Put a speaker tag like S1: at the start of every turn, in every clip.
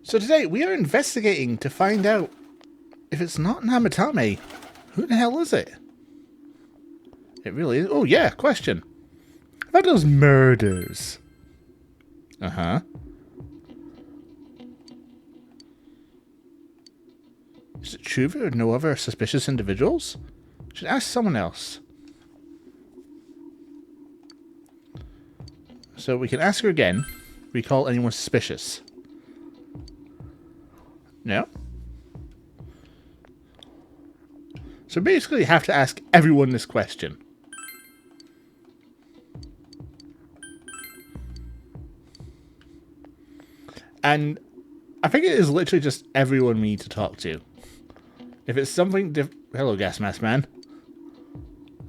S1: So today we are investigating to find out if it's not Namatame. Who the hell is it? It really is. Oh yeah, question. About those murders. Uh-huh. Is it true there are no other suspicious individuals? Should ask someone else. So we can ask her again. Recall anyone suspicious. No. So basically you have to ask everyone this question. And I think it is literally just everyone we need to talk to. If it's something different... Hello, Gas Mask Man.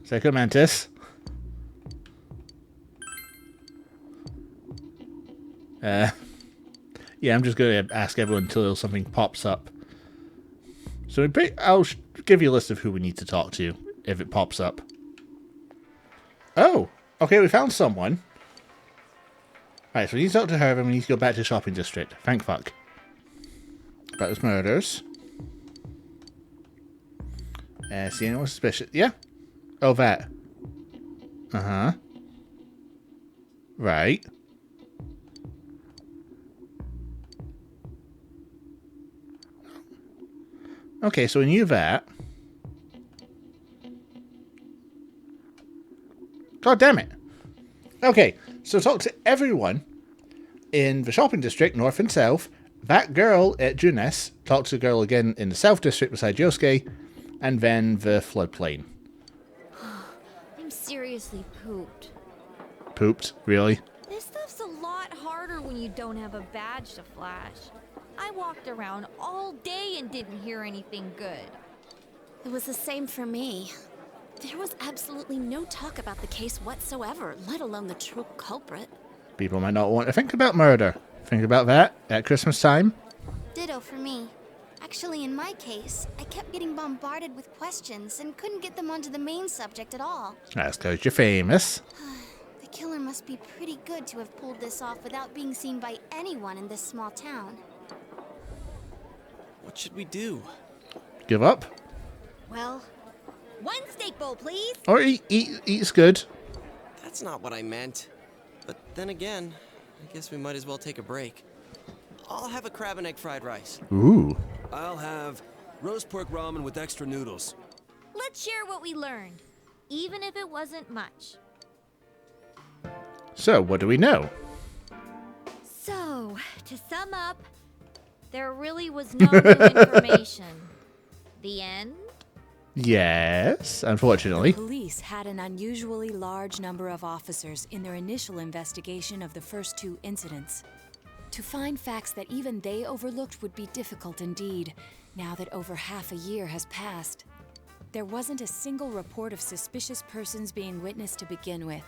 S1: Psycho Mantis. Yeah, I'm just going to ask everyone until something pops up. So I'll give you a list of who we need to talk to if it pops up. Oh, okay, we found someone. Right, so we need to talk to her and we need to go back to the shopping district. Thank fuck. About those murders. See anyone suspicious? Yeah. Oh, that. Uh-huh. Right. Okay, so we knew that. God damn it. Okay, so talk to everyone in the shopping district, north and south. That girl at Junes. Talk to the girl again in the south district beside Yosuke. And then the floodplain.
S2: I'm seriously pooped.
S1: Pooped? Really?
S2: This stuff's a lot harder when you don't have a badge to flash. I walked around all day and didn't hear anything good.
S3: It was the same for me. There was absolutely no talk about the case whatsoever, let alone the true culprit.
S1: People might not want to think about murder. Think about that at Christmas time.
S4: Ditto for me. Actually, in my case, I kept getting bombarded with questions and couldn't get them onto the main subject at all.
S1: That's because you're famous.
S4: The killer must be pretty good to have pulled this off without being seen by anyone in this small town.
S5: What should we do?
S1: Give up?
S2: Well, one steak bowl, please.
S1: Or eat's good.
S5: That's not what I meant. But then again, I guess we might as well take a break. I'll have a crab and egg fried rice.
S1: Ooh.
S6: I'll have roast pork ramen with extra noodles.
S2: Let's share what we learned, even if it wasn't much.
S1: So, what do we know?
S2: So, to sum up, there really was no new information. The end?
S1: Yes, unfortunately.
S7: Police had an unusually large number of officers in their initial investigation of the first two incidents. To find facts that even they overlooked would be difficult indeed, now that over half a year has passed. There wasn't a single report of suspicious persons being witnessed to begin with.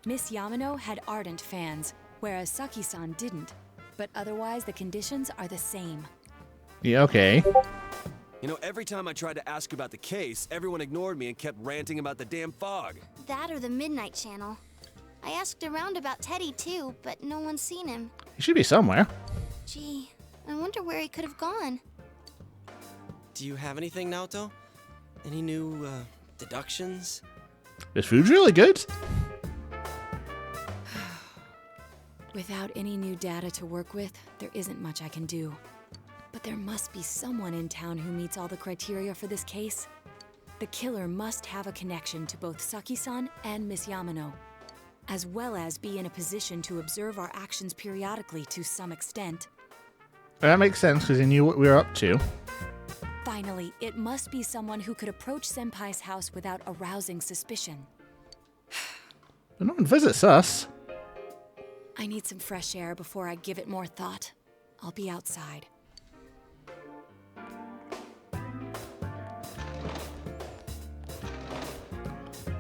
S7: Miss Yamano had ardent fans, whereas Saki-san didn't. But otherwise, the conditions are the same.
S1: Yeah, okay.
S6: You know, every time I tried to ask about the case, everyone ignored me and kept ranting about the damn fog.
S4: That or the Midnight Channel. I asked around about Teddy too, but no one's seen him.
S1: He should be somewhere.
S4: Gee, I wonder where he could have gone.
S5: Do you have anything, Naoto? Any new, deductions?
S1: This food's really good.
S7: Without any new data to work with, there isn't much I can do. But there must be someone in town who meets all the criteria for this case. The killer must have a connection to both Saki-san and Miss Yamano, as well as be in a position to observe our actions periodically to some extent.
S1: That makes sense because he knew what we were up to.
S7: Finally, it must be someone who could approach Senpai's house without arousing suspicion.
S1: But no one visits us.
S7: I need some fresh air before I give it more thought. I'll be outside.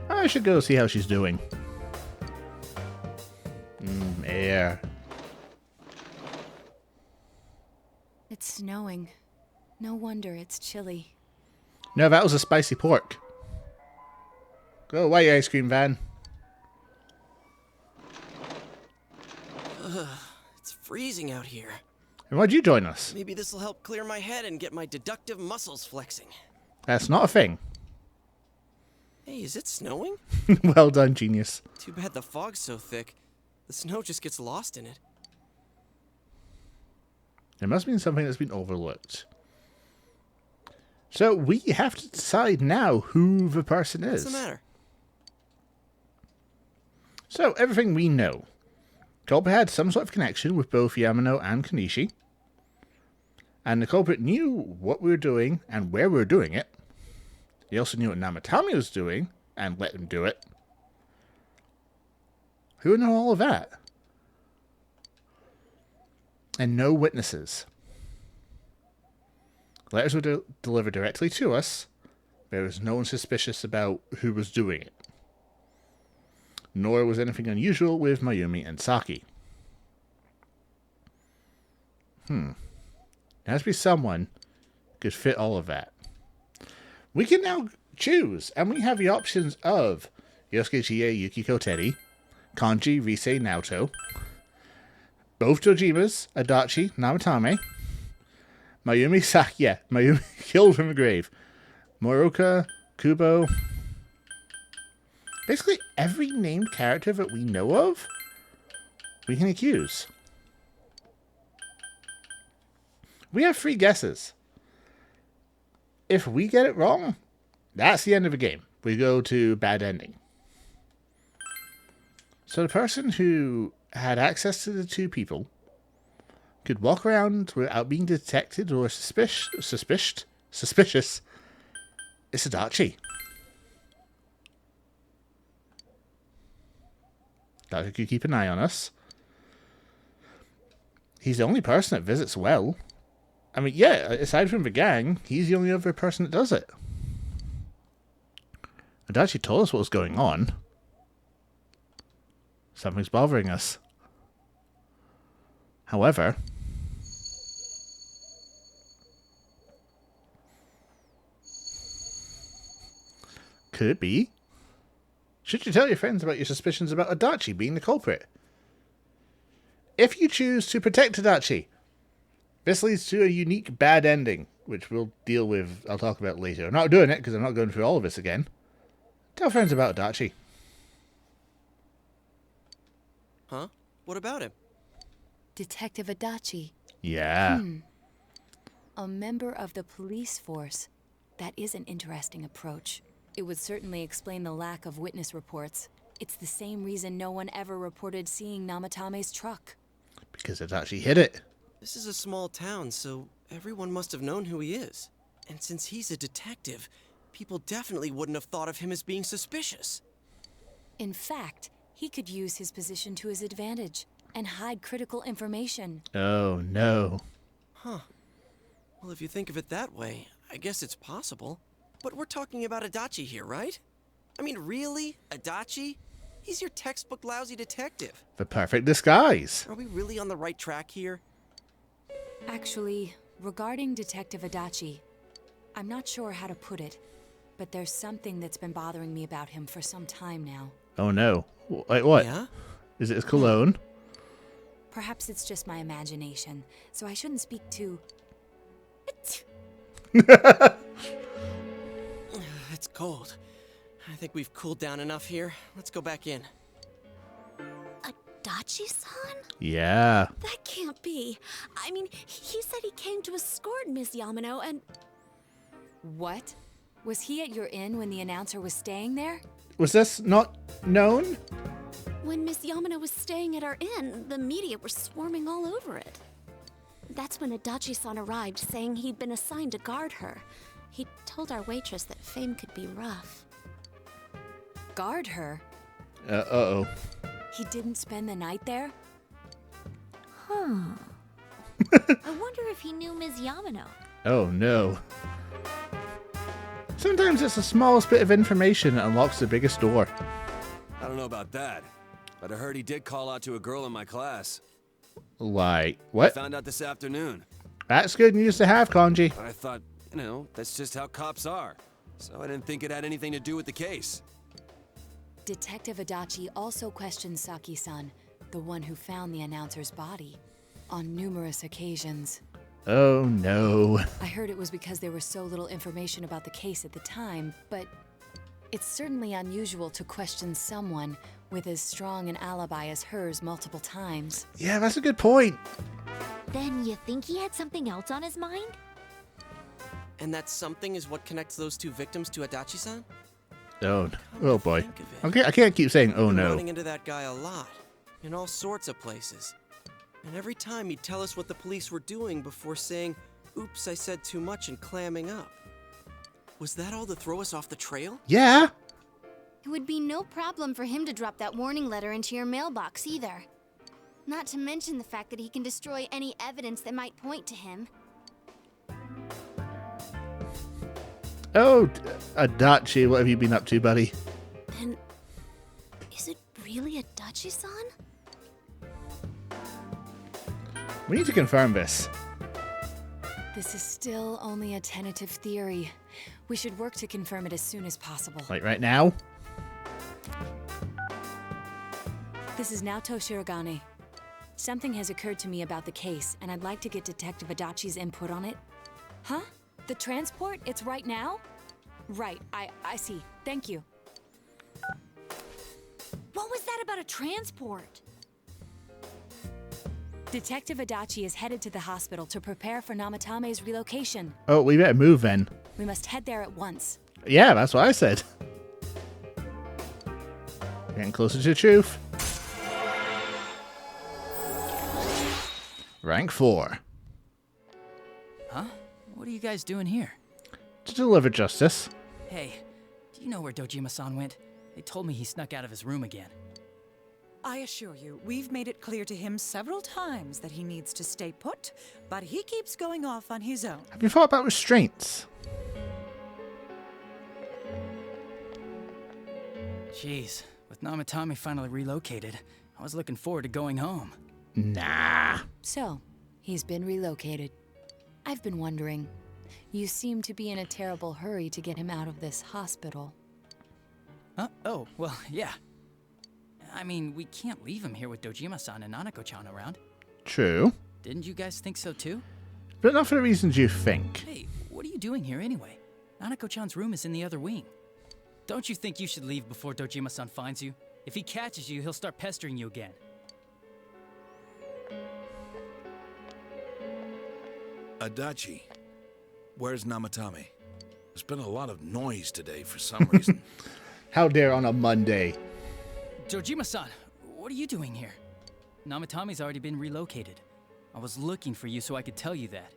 S1: I should go see how she's doing. Air.
S7: It's snowing. No wonder it's chilly.
S1: No, that was a spicy pork. Go away, ice cream van.
S5: It's freezing out here.
S1: And why'd you join us?
S5: Maybe this will help clear my head and get my deductive muscles flexing.
S1: That's not a thing.
S5: Hey, is it snowing?
S1: Well done, genius.
S5: Too bad the fog's so thick. The snow just gets lost in it.
S1: There must have been something that's been overlooked. So we have to decide now who the person is.
S5: What's the matter?
S1: So, everything we know. Culprit had some sort of connection with both Yamano and Konishi. And the culprit knew what we were doing and where we were doing it. He also knew what Namatame was doing and let him do it. Who would know all of that? And no witnesses. Letters were delivered directly to us. There was no one suspicious about who was doing it. Nor was anything unusual with Mayumi and Saki. There has to be someone who could fit all of that. We can now choose, and we have the options of Yosuke Chie Yukiko Teri, Kanji Rise Naoto, both Jojimas, Adachi, Namatame, Mayumi Saki, Mayumi killed from the grave, Moroka, Kubo. Basically, every named character that we know of, we can accuse. We have 3 guesses. If we get it wrong, that's the end of the game. We go to bad ending. So the person who had access to the 2 people could walk around without being detected or suspicious. It's Adachi. Adachi could keep an eye on us. He's the only person that visits well. I mean, yeah, aside from the gang, he's the only other person that does it. Adachi told us what was going on. Something's bothering us. However, could it be? Should you tell your friends about your suspicions about Adachi being the culprit? If you choose to protect Adachi, this leads to a unique bad ending, which we'll deal with, I'll talk about later. I'm not doing it because I'm not going through all of this again. Tell friends about Adachi.
S5: Huh? What about him?
S7: Detective Adachi,
S1: Yeah.
S7: a member of the police force. That is an interesting approach. It would certainly explain the lack of witness reports. It's the same reason no one ever reported seeing Namatame's truck.
S1: Because Adachi hid it.
S5: This is a small town, so everyone must have known who he is. And since he's a detective, people definitely wouldn't have thought of him as being suspicious.
S7: In fact, he could use his position to his advantage and hide critical information.
S1: Oh, no.
S5: Huh. Well, if you think of it that way, I guess it's possible. But we're talking about Adachi here, right? I mean, really? Adachi? He's your textbook lousy detective.
S1: The perfect disguise.
S5: Are we really on the right track here?
S7: Actually, regarding Detective Adachi, I'm not sure how to put it, but there's something that's been bothering me about him for some time now.
S1: Oh, no. Wait, what?
S5: Yeah?
S1: Is it his cologne?
S7: Perhaps it's just my imagination, so I shouldn't speak too...
S5: It's cold. I think we've cooled down enough here. Let's go back in.
S3: Adachi-san?
S1: Yeah.
S3: That can't be. I mean, he said he came to escort Miss Yamano and...
S7: What? Was he at your inn when the announcer was staying there?
S1: Was this not known?
S3: When Miss Yamano was staying at our inn, the media were swarming all over it. That's when Adachi-san arrived, saying he'd been assigned to guard her. He told our waitress that fame could be rough.
S7: Guard her?
S1: Uh-oh.
S7: He didn't spend the night there?
S2: I wonder if he knew Ms. Yamano.
S1: Oh, no. Sometimes it's the smallest bit of information that unlocks the biggest door.
S6: I don't know about that, but I heard he did call out to a girl in my class.
S1: Like,
S6: I
S1: what?
S6: found out this afternoon.
S1: That's good news to have, Kanji.
S6: I thought, that's just how cops are. So I didn't think it had anything to do with the case.
S7: Detective Adachi also questioned Saki-san, the one who found the announcer's body. on numerous occasions.
S1: Oh no.
S7: I heard it was because there was so little information about the case at the time, but it's certainly unusual to question someone with as strong an alibi as hers multiple times.
S1: Yeah, that's a good point.
S2: Then you think he had something else on his mind?
S5: And that something is what connects those two victims to Adachi-san?
S1: Oh, oh boy.
S5: Think of it.
S1: Okay, I can't keep saying oh
S5: Been
S1: no.
S5: running into that guy a lot, in all sorts of places. And every time he'd tell us what the police were doing before saying, "Oops, I said too much," and clamming up. Was that all to throw us off the trail?
S1: Yeah.
S4: It would be no problem for him to drop that warning letter into your mailbox either. Not to mention the fact that he can destroy any evidence that might point to him.
S1: Oh, Adachi, what have you been up to, buddy?
S3: And is it really Adachi-san?
S1: We need to confirm this.
S7: This is still only a tentative theory. We should work to confirm it as soon as possible.
S1: Like right now?
S7: This is Naoto Shirogane. Something has occurred to me about the case, and I'd like to get Detective Adachi's input on it. Huh? The transport? It's right now? Right, I see. Thank you.
S2: What was that about a transport?
S7: Detective Adachi is headed to the hospital to prepare for Namatame's relocation.
S1: Oh, we better move then.
S7: We must head there at once.
S1: Yeah, that's what I said. Getting closer to the truth. Rank 4.
S8: Huh? What are you guys doing here?
S1: To deliver justice.
S8: Hey, do you know where Dojima-san went? They told me he snuck out of his room again.
S9: I assure you, we've made it clear to him several times that he needs to stay put, but he keeps going off on his own.
S1: Have you thought about restraints?
S8: Jeez, with Namatame finally relocated, I was looking forward to going home.
S1: Nah.
S7: So, he's been relocated. I've been wondering. You seem to be in a terrible hurry to get him out of this hospital.
S8: Huh? Oh, well, yeah. I mean, we can't leave him here with Dojima-san and Nanako-chan around.
S1: True.
S8: Didn't you guys think so too?
S1: But not for the reasons you think.
S8: Hey, what are you doing here anyway? Nanako-chan's room is in the other wing. Don't you think you should leave before Dojima-san finds you? If he catches you, he'll start pestering you again.
S10: Adachi, where's Namatame? There's been a lot of noise today for some reason.
S1: How dare on a Monday?
S8: Dojima-san, what are you doing here? Namatame's already been relocated. I was looking for you so I could tell you that.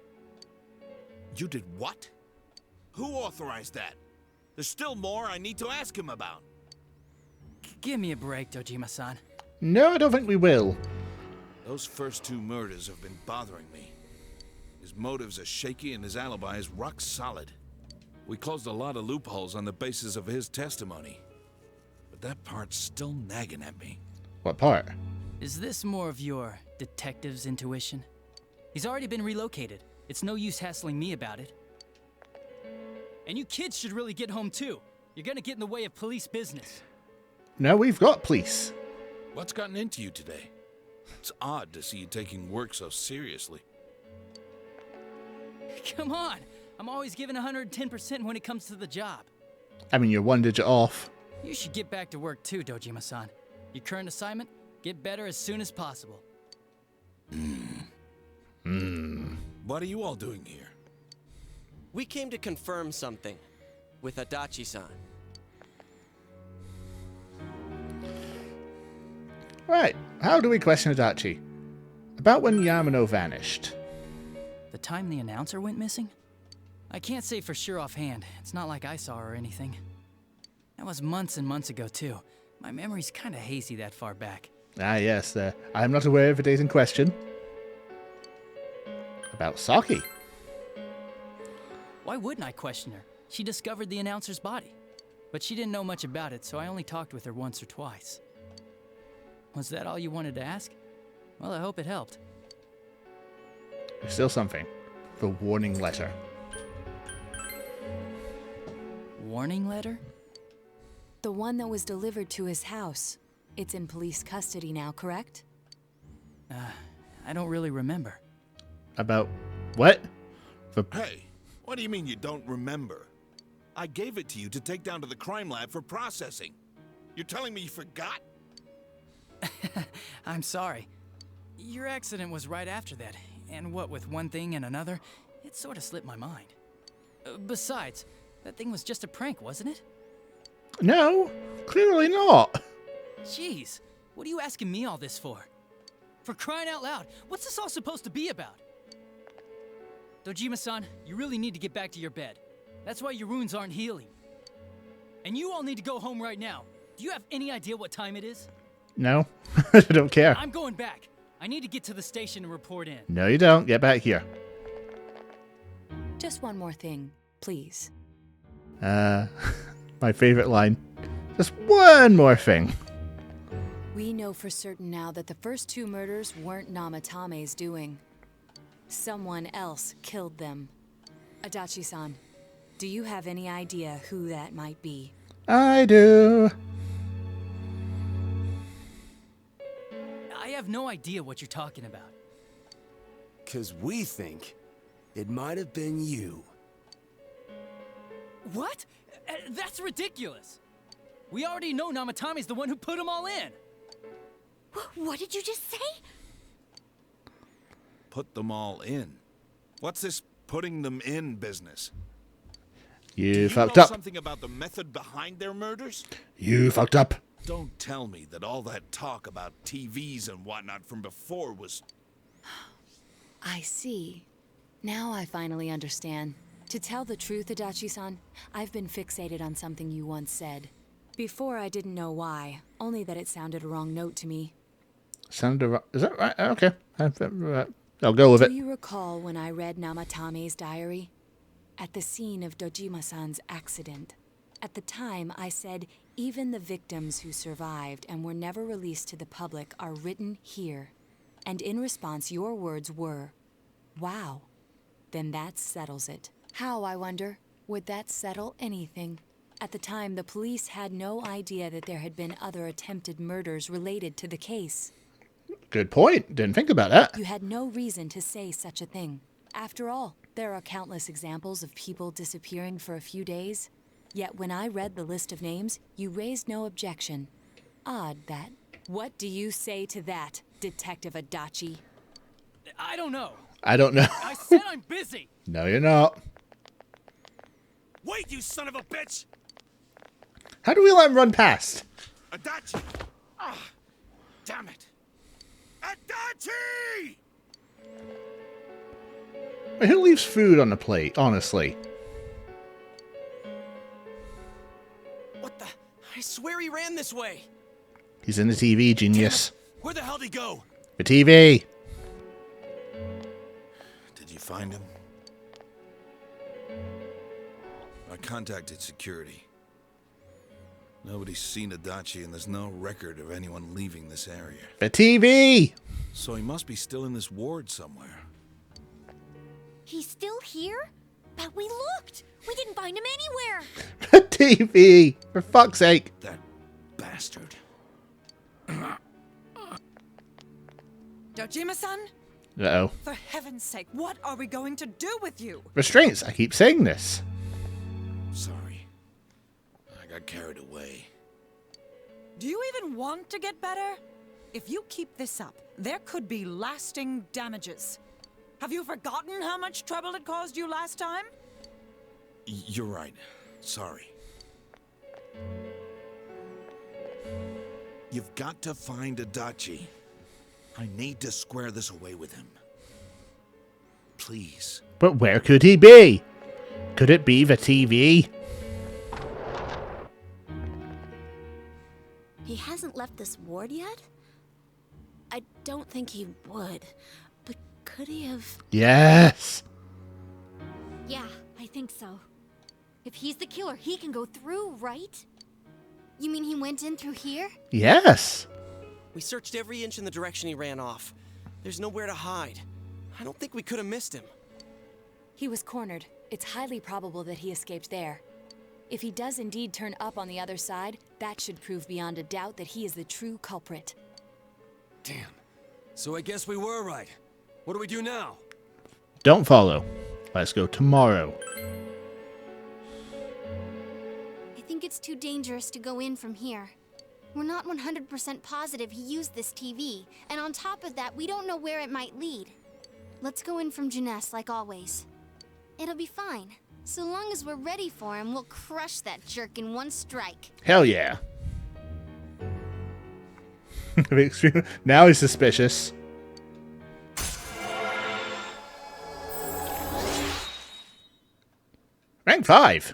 S10: You did what? Who authorized that? There's still more I need to ask him about.
S8: Give me a break, Dojima-san.
S1: No, I don't think we will.
S10: Those first two murders have been bothering me. His motives are shaky and his alibi is rock solid. We closed a lot of loopholes on the basis of his testimony. But that part's still nagging at me.
S1: What part?
S8: Is this more of your detective's intuition? He's already been relocated. It's no use hassling me about it. And you kids should really get home too. You're gonna get in the way of police business.
S1: No, we've got police.
S10: What's gotten into you today? It's odd to see you taking work so seriously.
S8: Come on! I'm always giving 110% when it comes to the job.
S1: I mean, you're one digit off.
S8: You should get back to work too, Dojima-san. Your current assignment? Get better as soon as possible.
S10: What are you all doing here?
S5: We came to confirm something with Adachi-san.
S1: Right, how do we question Adachi? About when Yamano vanished.
S8: The time the announcer went missing? I can't say for sure offhand. It's not like I saw her or anything. That was months and months ago too. My memory's kinda hazy that far back.
S1: Ah, yes, I am not aware of the date in question. About Saki.
S8: Why wouldn't I question her? She discovered the announcer's body. But she didn't know much about it, so I only talked with her once or twice. Was that all you wanted to ask? Well, I hope it helped.
S1: There's still something. The warning letter.
S8: Warning letter?
S7: The one that was delivered to his house. It's in police custody now, correct?
S8: I don't really remember.
S1: About what? For
S10: Hey, what do you mean you don't remember? I gave it to you to take down to the crime lab for processing. You're telling me you forgot?
S8: I'm sorry. Your accident was right after that, and what with one thing and another, it sort of slipped my mind. Besides, that thing was just a prank, wasn't it?
S1: No, clearly not.
S8: Jeez, what are you asking me all this for? For crying out loud, what's this all supposed to be about? Dojima-san, you really need to get back to your bed. That's why your wounds aren't healing. And you all need to go home right now. Do you have any idea what time it is?
S1: No, I don't care.
S8: I'm going back. I need to get to the station and report in.
S1: No, you don't. Get back here.
S7: Just one more thing, please.
S1: My favorite line. Just one more thing.
S7: We know for certain now that the first 2 murders weren't Namatame's doing. Someone else killed them. Adachi-san, do you have any idea who that might be?
S1: I do.
S8: I have no idea what you're talking about.
S6: 'Cause we think it might have been you.
S8: What? That's ridiculous. We already know Namatame's the one who put them all in.
S3: What did you just say?
S10: Put them all in. What's this putting them in business? Do
S1: You
S10: you
S1: fucked
S10: know
S1: up.
S10: something about the method behind their murders?
S1: You fucked up.
S10: Don't tell me that all that talk about TVs and whatnot from before was...
S7: I see. Now I finally understand. To tell the truth, Adachi-san, I've been fixated on something you once said. Before I didn't know why, only that it sounded a wrong note to me.
S1: Sounded. Is that right? Okay. I'll go with
S7: Do
S1: it.
S7: you recall when I read Namatame's diary? At the scene of Dojima-san's accident. At the time, I said, even the victims who survived and were never released to the public are written here. And in response, your words were, wow. Then that settles it. How, I wonder, would that settle anything? At the time, the police had no idea that there had been other attempted murders related to the case.
S1: Good point. Didn't think about that.
S7: You had no reason to say such a thing. After all, there are countless examples of people disappearing for a few days. Yet when I read the list of names, you raised no objection. Odd that. What do you say to that, Detective Adachi?
S8: I don't know.
S1: I don't know.
S8: I said I'm busy.
S1: No, you're not.
S6: Wait, you son of a bitch!
S1: How do we let him run past?
S10: Adachi! Ah, damn it! Adachi!
S1: Who leaves food on the plate, honestly?
S5: What the? I swear he ran this way.
S1: He's in the TV, genius.
S6: Where the hell'd he go?
S1: The TV.
S10: Did you find him? I contacted security. Nobody's seen Adachi, and there's no record of anyone leaving this area.
S1: The TV.
S10: So he must be still in this ward somewhere.
S2: He's still here? But we looked! We didn't find him anywhere!
S1: The TV. For fuck's sake.
S10: That bastard.
S9: Dojima-san?
S1: Uh-oh.
S9: For heaven's sake, what are we going to do with you?
S1: Restraints. I keep saying this.
S10: Sorry. I got carried away.
S9: Do you even want to get better? If you keep this up, there could be lasting damages. Have you forgotten how much trouble it caused you last time?
S10: You're right. Sorry. You've got to find Adachi. I need to square this away with him. Please.
S1: But where could he be? Could it be the TV?
S3: He hasn't left this ward yet? I don't think he would. But could he have...
S1: Yes.
S2: Yeah, I think so. If he's the killer, he can go through, right?
S4: You mean he went in through here?
S1: Yes.
S5: We searched every inch in the direction he ran off. There's nowhere to hide. I don't think we could have missed him.
S7: He was cornered. It's highly probable that he escaped there. If he does indeed turn up on the other side, that should prove beyond a doubt that he is the true culprit.
S6: Damn. So I guess we were right. What do we do now?
S1: Don't follow. Let's go tomorrow.
S4: I think it's too dangerous to go in from here. We're not 100% positive he used this TV, and on top of that, we don't know where it might lead. Let's go in from Jeunesse like always. It'll be fine. So long as we're ready for him, we'll crush that jerk in one strike.
S1: Hell yeah. Now he's suspicious. Rank 5.